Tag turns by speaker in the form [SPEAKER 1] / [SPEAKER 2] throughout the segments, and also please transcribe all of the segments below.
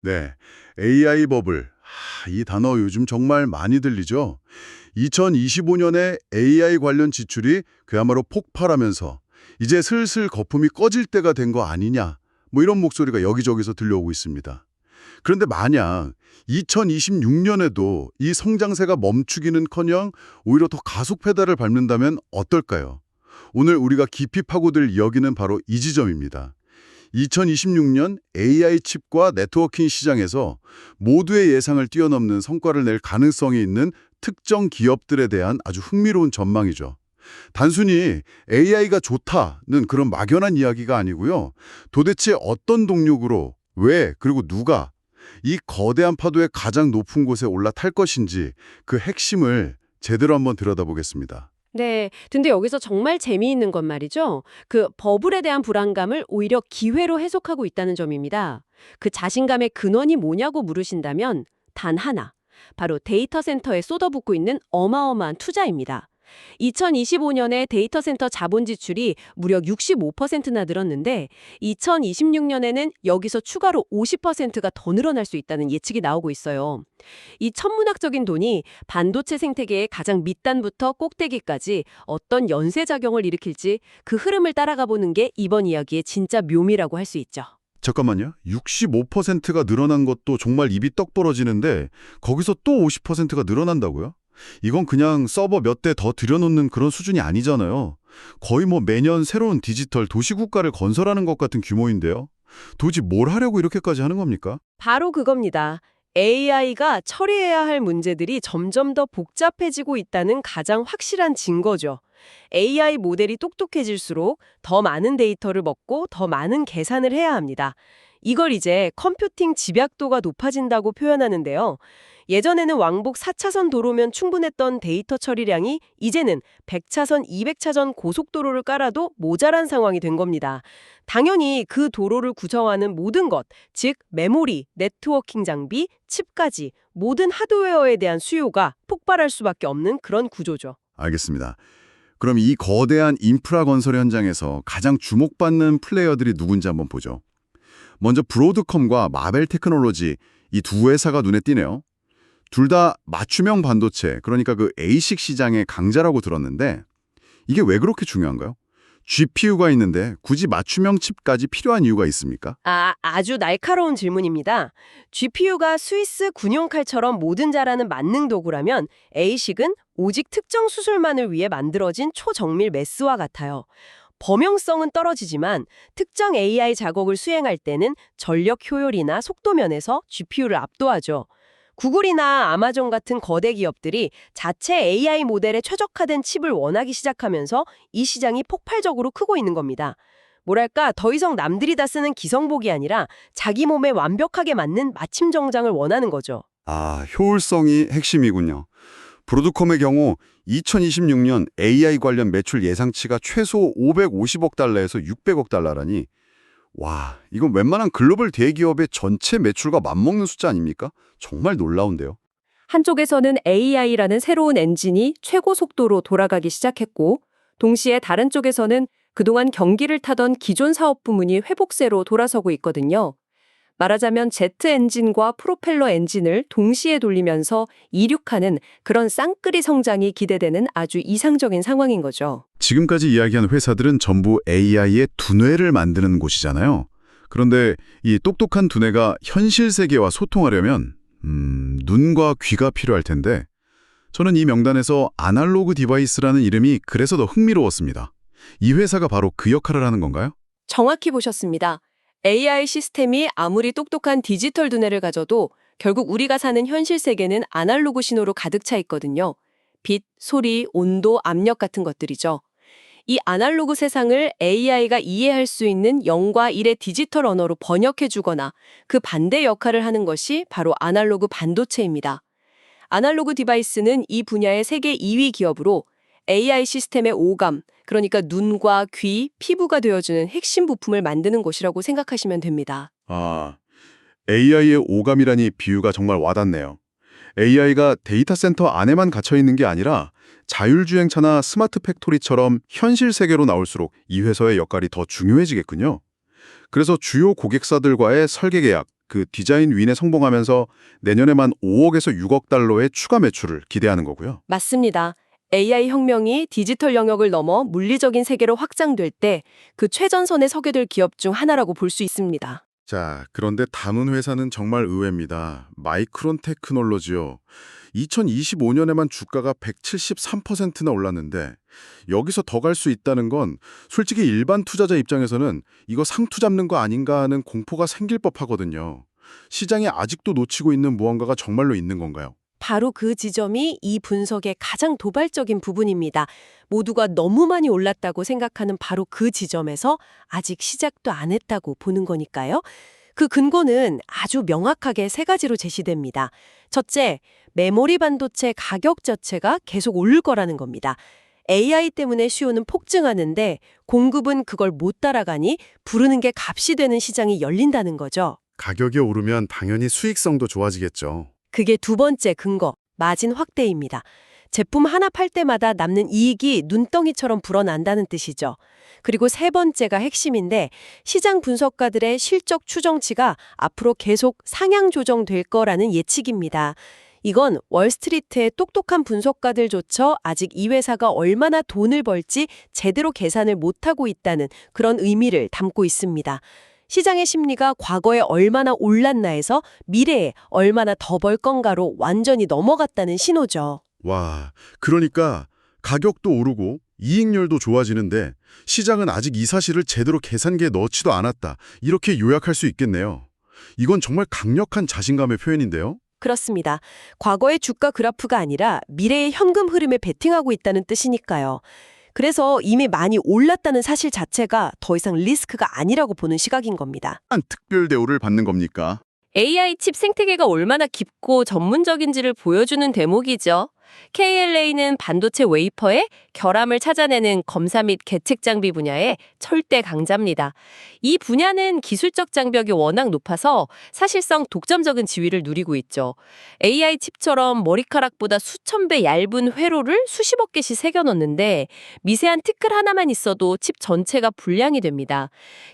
[SPEAKER 1] 네, AI 버블. 이 단어 요즘 정말 많이 들리죠? 2025년에 AI 관련 지출이 그야말로 폭발하면서 이제 슬슬 거품이 꺼질 때가 된 거 아니냐, 뭐 이런 목소리가 여기저기서 들려오고 있습니다. 그런데 만약 2026년에도 이 성장세가 멈추기는커녕 오히려 더 가속 페달을 밟는다면 어떨까요? 오늘 우리가 깊이 파고들 이야기는 바로 이 지점입니다. 2026년 AI 칩과 네트워킹 시장에서 모두의 예상을 뛰어넘는 성과를 낼 가능성이 있는 특정 기업들에 대한 아주 흥미로운 전망이죠. 단순히 AI가 좋다는 그런 막연한 이야기가 아니고요. 도대체 어떤 동력으로, 왜, 그리고 누가 이 거대한 파도의 가장 높은 곳에 올라탈 것인지 그 핵심을 제대로 한번 들여다보겠습니다.
[SPEAKER 2] 네. 근데 여기서 정말 재미있는 건 말이죠. 그 버블에 대한 불안감을 오히려 기회로 해석하고 있다는 점입니다. 그 자신감의 근원이 뭐냐고 물으신다면 단 하나. 바로 데이터 센터에 쏟아붓고 있는 어마어마한 투자입니다. 2025년에 데이터 센터 자본 지출이 무려 65%나 늘었는데 2026년에는 여기서 추가로 50%가 더 늘어날 수 있다는 예측이 나오고 있어요. 이 천문학적인 돈이 반도체 생태계의 가장 밑단부터 꼭대기까지 어떤 연쇄작용을 일으킬지 그 흐름을 따라가 보는 게 이번 이야기의 진짜 묘미라고 할 수 있죠.
[SPEAKER 1] 잠깐만요. 65%가 늘어난 것도 정말 입이 떡 벌어지는데 거기서 또 50%가 늘어난다고요? 이건 그냥 서버 몇 대 더 들여놓는 그런 수준이 아니잖아요. 거의 뭐 매년 새로운 디지털 도시국가를 건설하는 것 같은 규모인데요. 도대체 뭘 하려고 이렇게까지 하는 겁니까?
[SPEAKER 2] 바로 그겁니다. AI가 처리해야 할 문제들이 점점 더 복잡해지고 있다는 가장 확실한 증거죠. AI 모델이 똑똑해질수록 더 많은 데이터를 먹고 더 많은 계산을 해야 합니다. 이걸 이제 컴퓨팅 집약도가 높아진다고 표현하는데요. 예전에는 왕복 4차선 도로면 충분했던 데이터 처리량이 이제는 100차선, 200차선 고속도로를 깔아도 모자란 상황이 된 겁니다. 당연히 그 도로를 구성하는 모든 것, 즉 메모리, 네트워킹 장비, 칩까지 모든 하드웨어에 대한 수요가 폭발할 수밖에 없는 그런 구조죠.
[SPEAKER 1] 알겠습니다. 그럼 이 거대한 인프라 건설 현장에서 가장 주목받는 플레이어들이 누군지 한번 보죠. 먼저 브로드컴과 마벨 테크놀로지 이 두 회사가 눈에 띄네요. 둘 다 맞춤형 반도체, 그러니까 그 ASIC 시장의 강자라고 들었는데 이게 왜 그렇게 중요한가요? GPU가 있는데 굳이 맞춤형 칩까지 필요한 이유가 있습니까?
[SPEAKER 2] 아주 날카로운 질문입니다. GPU가 스위스 군용칼처럼 모든 잘하는 만능 도구라면 ASIC은 오직 특정 수술만을 위해 만들어진 초정밀 메스와 같아요. 범용성은 떨어지지만 특정 AI 작업을 수행할 때는 전력 효율이나 속도 면에서 GPU를 압도하죠. 구글이나 아마존 같은 거대 기업들이 자체 AI 모델에 최적화된 칩을 원하기 시작하면서 이 시장이 폭발적으로 크고 있는 겁니다. 뭐랄까, 더 이상 남들이 다 쓰는 기성복이 아니라 자기 몸에 완벽하게 맞는 맞춤 정장을 원하는 거죠.
[SPEAKER 1] 아, 효율성이 핵심이군요. 브로드컴의 경우 2026년 AI 관련 매출 예상치가 최소 550억 달러에서 600억 달러라니 와, 이건 웬만한 글로벌 대기업의 전체 매출과 맞먹는 숫자 아닙니까? 정말 놀라운데요.
[SPEAKER 2] 한쪽에서는 AI라는 새로운 엔진이 최고 속도로 돌아가기 시작했고, 동시에 다른 쪽에서는 그동안 경기를 타던 기존 사업 부문이 회복세로 돌아서고 있거든요. 말하자면 제트 엔진과 프로펠러 엔진을 동시에 돌리면서 이륙하는 그런 쌍끌이 성장이 기대되는 아주 이상적인 상황인 거죠.
[SPEAKER 1] 지금까지 이야기한 회사들은 전부 AI의 두뇌를 만드는 곳이잖아요. 그런데 이 똑똑한 두뇌가 현실 세계와 소통하려면 눈과 귀가 필요할 텐데 저는 이 명단에서 아날로그 디바이스라는 이름이 그래서 더 흥미로웠습니다. 이 회사가 바로 그 역할을 하는 건가요?
[SPEAKER 2] 정확히 보셨습니다. AI 시스템이 아무리 똑똑한 디지털 두뇌를 가져도 결국 우리가 사는 현실 세계는 아날로그 신호로 가득 차 있거든요. 빛, 소리, 온도, 압력 같은 것들이죠. 이 아날로그 세상을 AI가 이해할 수 있는 0과 1의 디지털 언어로 번역해주거나 그 반대 역할을 하는 것이 바로 아날로그 반도체입니다. 아날로그 디바이스는 이 분야의 세계 2위 기업으로 AI 시스템의 오감, 그러니까 눈과 귀, 피부가 되어주는 핵심 부품을 만드는 곳이라고 생각하시면 됩니다.
[SPEAKER 1] 아, AI의 오감이라니 비유가 정말 와닿네요. AI가 데이터 센터 안에만 갇혀 있는 게 아니라 자율주행차나 스마트 팩토리처럼 현실 세계로 나올수록 이 회사의 역할이 더 중요해지겠군요. 그래서 주요 고객사들과의 설계 계약, 그 디자인 윈에 성공하면서 내년에만 5억에서 6억 달러의 추가 매출을 기대하는 거고요.
[SPEAKER 2] 맞습니다. AI 혁명이 디지털 영역을 넘어 물리적인 세계로 확장될 때 그 최전선에 서게 될 기업 중 하나라고 볼 수 있습니다.
[SPEAKER 1] 자, 그런데 담은 회사는 정말 의외입니다. 마이크론 테크놀로지요. 2025년에만 주가가 173%나 올랐는데 여기서 더 갈 수 있다는 건 솔직히 일반 투자자 입장에서는 이거 상투 잡는 거 아닌가 하는 공포가 생길 법하거든요. 시장이 아직도 놓치고 있는 무언가가 정말로 있는 건가요?
[SPEAKER 2] 바로 그 지점이 이 분석의 가장 도발적인 부분입니다. 모두가 너무 많이 올랐다고 생각하는 바로 그 지점에서 아직 시작도 안 했다고 보는 거니까요. 그 근거는 아주 명확하게 세 가지로 제시됩니다. 첫째, 메모리 반도체 가격 자체가 계속 오를 거라는 겁니다. AI 때문에 수요는 폭증하는데 공급은 그걸 못 따라가니 부르는 게 값이 되는 시장이 열린다는 거죠.
[SPEAKER 1] 가격이 오르면 당연히 수익성도 좋아지겠죠.
[SPEAKER 2] 그게 두 번째 근거, 마진 확대입니다. 제품 하나 팔 때마다 남는 이익이 눈덩이처럼 불어난다는 뜻이죠. 그리고 세 번째가 핵심인데 시장 분석가들의 실적 추정치가 앞으로 계속 상향 조정될 거라는 예측입니다. 이건 월스트리트의 똑똑한 분석가들조차 아직 이 회사가 얼마나 돈을 벌지 제대로 계산을 못하고 있다는 그런 의미를 담고 있습니다. 시장의 심리가 과거에 얼마나 올랐나에서 미래에 얼마나 더 벌 건가로 완전히 넘어갔다는 신호죠.
[SPEAKER 1] 와, 그러니까 가격도 오르고 이익률도 좋아지는데 시장은 아직 이 사실을 제대로 계산기에 넣지도 않았다. 이렇게 요약할 수 있겠네요. 이건 정말 강력한 자신감의 표현인데요.
[SPEAKER 2] 그렇습니다. 과거의 주가 그래프가 아니라 미래의 현금 흐름에 베팅하고 있다는 뜻이니까요. 그래서 이미 많이 올랐다는 사실 자체가 더 이상 리스크가 아니라고 보는 시각인 겁니다.
[SPEAKER 1] 한 특별 대우를 받는 겁니까?
[SPEAKER 2] AI 칩 생태계가 얼마나 깊고 전문적인지를 보여주는 대목이죠. KLA는 반도체 웨이퍼의 결함을 찾아내는 검사 및 계측 장비 분야의 철대 강자입니다. 이 분야는 기술적 장벽이 워낙 높아서 사실상 독점적인 지위를 누리고 있죠. AI 칩처럼 머리카락보다 수천 배 얇은 회로를 수십억 개씩 새겨넣는데 미세한 티끌 하나만 있어도 칩 전체가 불량이 됩니다.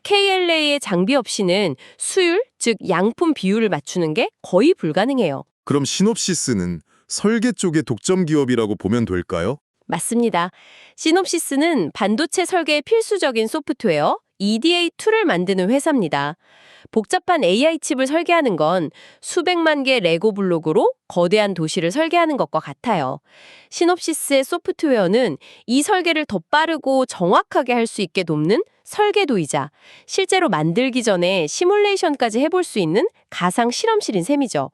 [SPEAKER 2] KLA의 장비 없이는 수율, 즉 양품 비율을 맞추는 게 거의 불가능해요.
[SPEAKER 3] 그럼 시놉시스는 설계 쪽의 독점 기업이라고 보면 될까요?
[SPEAKER 2] 맞습니다. 시놉시스는 반도체 설계의 필수적인 소프트웨어 EDA2를 만드는 회사입니다. 복잡한 AI 칩을 설계하는 건 수백만 개 레고 블록으로 거대한 도시를 설계하는 것과 같아요. 시놉시스의 소프트웨어는 이 설계를 더 빠르고 정확하게 할 수 있게 돕는 설계도이자 실제로 만들기 전에 시뮬레이션까지 해볼 수 있는 가상 실험실인 셈이죠.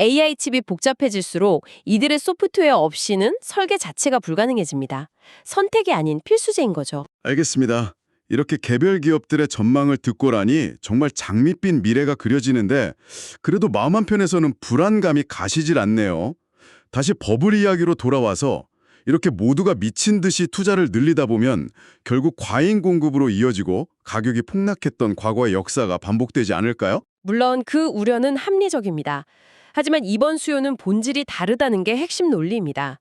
[SPEAKER 2] AI 칩이 복잡해질수록 이들의 소프트웨어 없이는 설계 자체가 불가능해집니다. 선택이 아닌 필수제인 거죠.
[SPEAKER 1] 알겠습니다. 이렇게 개별 기업들의 전망을 듣고 나니 정말 장밋빛 미래가 그려지는데 그래도 마음 한편에서는 불안감이 가시질 않네요. 다시 버블 이야기로 돌아와서 이렇게 모두가 미친 듯이 투자를 늘리다 보면 결국 과잉 공급으로 이어지고 가격이 폭락했던 과거의 역사가 반복되지 않을까요?
[SPEAKER 2] 물론 그 우려는 합리적입니다. 하지만 이번 수요는 본질이 다르다는 게 핵심 논리입니다.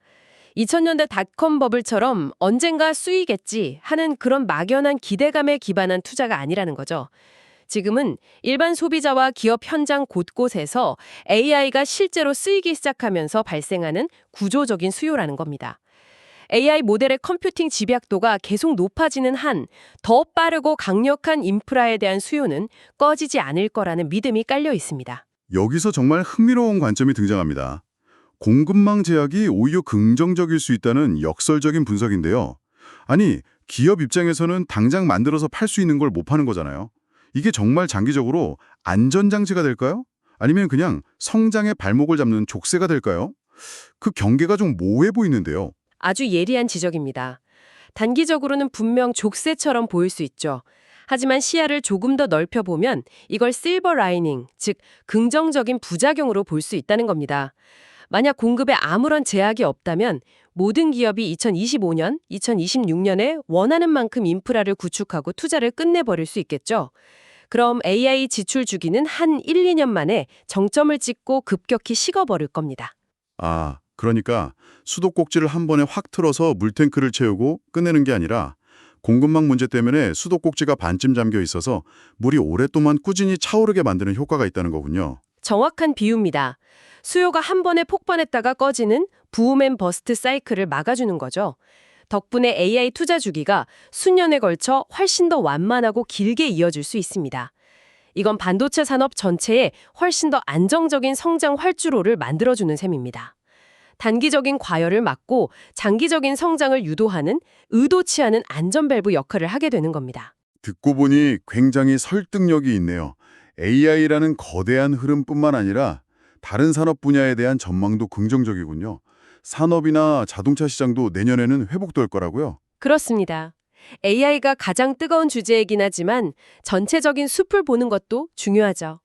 [SPEAKER 2] 2000년대 닷컴 버블처럼 언젠가 쓰이겠지 하는 그런 막연한 기대감에 기반한 투자가 아니라는 거죠. 지금은 일반 소비자와 기업 현장 곳곳에서 AI가 실제로 쓰이기 시작하면서 발생하는 구조적인 수요라는 겁니다. AI 모델의 컴퓨팅 집약도가 계속 높아지는 한 더 빠르고 강력한 인프라에 대한 수요는 꺼지지 않을 거라는 믿음이 깔려 있습니다.
[SPEAKER 1] 여기서 정말 흥미로운 관점이 등장합니다. 공급망 제약이 오히려 긍정적일 수 있다는 역설적인 분석인데요. 아니, 기업 입장에서는 당장 만들어서 팔 수 있는 걸 못 파는 거잖아요. 이게 정말 장기적으로 안전장치가 될까요? 아니면 그냥 성장의 발목을 잡는 족쇄가 될까요? 그 경계가 좀 모호해 보이는데요.
[SPEAKER 2] 아주 예리한 지적입니다. 단기적으로는 분명 족쇄처럼 보일 수 있죠. 하지만 시야를 조금 더 넓혀보면 이걸 실버 라이닝, 즉 긍정적인 부작용으로 볼 수 있다는 겁니다. 만약 공급에 아무런 제약이 없다면 모든 기업이 2025년, 2026년에 원하는 만큼 인프라를 구축하고 투자를 끝내버릴 수 있겠죠. 그럼 AI 지출 주기는 한 1, 2년 만에 정점을 찍고 급격히 식어버릴 겁니다.
[SPEAKER 1] 그러니까 수도꼭지를 한 번에 확 틀어서 물탱크를 채우고 끝내는 게 아니라 공급망 문제 때문에 수도꼭지가 반쯤 잠겨 있어서 물이 오랫동안 꾸준히 차오르게 만드는 효과가 있다는 거군요.
[SPEAKER 2] 정확한 비유입니다. 수요가 한 번에 폭발했다가 꺼지는 부음 앤 버스트 사이클을 막아주는 거죠. 덕분에 AI 투자 주기가 수년에 걸쳐 훨씬 더 완만하고 길게 이어질 수 있습니다. 이건 반도체 산업 전체에 훨씬 더 안정적인 성장 활주로를 만들어주는 셈입니다. 단기적인 과열을 막고 장기적인 성장을 유도하는 의도치 않은 안전밸브 역할을 하게 되는 겁니다.
[SPEAKER 1] 듣고 보니 굉장히 설득력이 있네요. AI라는 거대한 흐름뿐만 아니라 다른 산업 분야에 대한 전망도 긍정적이군요. 산업이나 자동차 시장도 내년에는 회복될 거라고요?
[SPEAKER 2] 그렇습니다. AI가 가장 뜨거운 주제이긴 하지만 전체적인 숲을 보는 것도 중요하죠.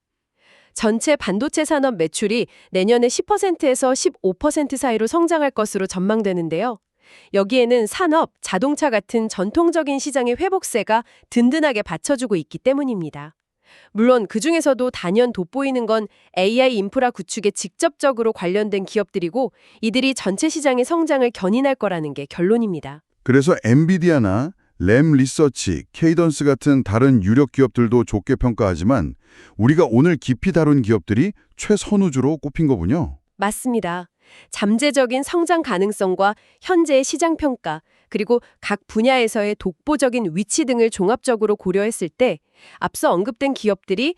[SPEAKER 2] 전체 반도체 산업 매출이 내년에 10%에서 15% 사이로 성장할 것으로 전망되는데요. 여기에는 산업, 자동차 같은 전통적인 시장의 회복세가 든든하게 받쳐주고 있기 때문입니다. 물론 그중에서도 단연 돋보이는 건 AI 인프라 구축에 직접적으로 관련된 기업들이고 이들이 전체 시장의 성장을 견인할 거라는 게 결론입니다.
[SPEAKER 1] 그래서 엔비디아나 램 리서치, 케이던스 같은 다른 유력 기업들도 좋게 평가하지만 우리가 오늘 깊이 다룬 기업들이 최선우주로 꼽힌 거군요.
[SPEAKER 2] 맞습니다. 잠재적인 성장 가능성과 현재의 시장 평가, 그리고 각 분야에서의 독보적인 위치 등을 종합적으로 고려했을 때 앞서 언급된 기업들이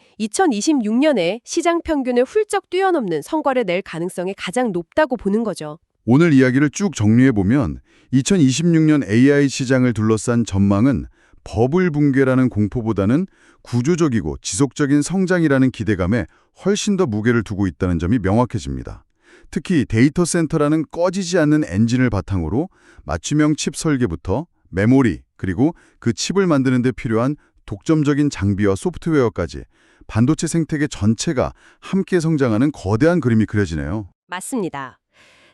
[SPEAKER 2] 2026년에 시장 평균을 훌쩍 뛰어넘는 성과를 낼 가능성이 가장 높다고 보는 거죠.
[SPEAKER 1] 오늘 이야기를 쭉 정리해보면 2026년 AI 시장을 둘러싼 전망은 버블 붕괴라는 공포보다는 구조적이고 지속적인 성장이라는 기대감에 훨씬 더 무게를 두고 있다는 점이 명확해집니다. 특히 데이터 센터라는 꺼지지 않는 엔진을 바탕으로 맞춤형 칩 설계부터 메모리, 그리고 그 칩을 만드는 데 필요한 독점적인 장비와 소프트웨어까지 반도체 생태계 전체가 함께 성장하는 거대한 그림이 그려지네요.
[SPEAKER 2] 맞습니다.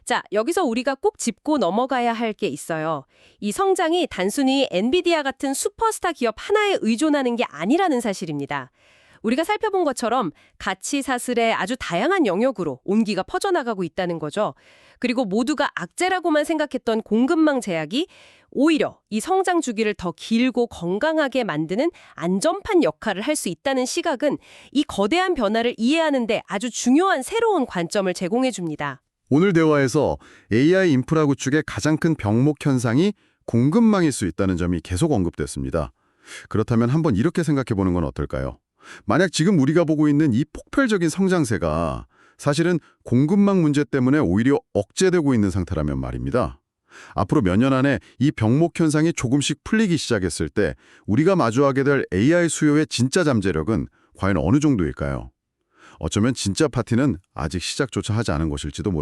[SPEAKER 2] 자, 여기서 우리가 꼭 짚고 넘어가야 할 게 있어요. 이 성장이 단순히 엔비디아 같은 슈퍼스타 기업 하나에 의존하는 게 아니라는 사실입니다. 우리가 살펴본 것처럼 가치 사슬의 아주 다양한 영역으로 온기가 퍼져나가고 있다는 거죠. 그리고 모두가 악재라고만 생각했던 공급망 제약이 오히려 이 성장 주기를 더 길고 건강하게 만드는 안전판 역할을 할 수 있다는 시각은 이 거대한 변화를 이해하는 데 아주 중요한 새로운 관점을 제공해 줍니다.
[SPEAKER 3] 오늘 대화에서 AI 인프라 구축의 가장 큰 병목 현상이 공급망일 수 있다는 점이 계속 언급됐습니다. 그렇다면 한번 이렇게 생각해 보는 건 어떨까요? 만약 지금 우리가 보고 있는 이 폭발적인 성장세가 사실은 공급망 문제 때문에 오히려 억제되고 있는 상태라면 말입니다. 앞으로 몇 년 안에 이 병목 현상이 조금씩 풀리기 시작했을 때 우리가 마주하게 될 AI 수요의 진짜 잠재력은 과연 어느 정도일까요? 어쩌면 진짜 파티는 아직 시작조차 하지 않은 것일지도 모릅니다.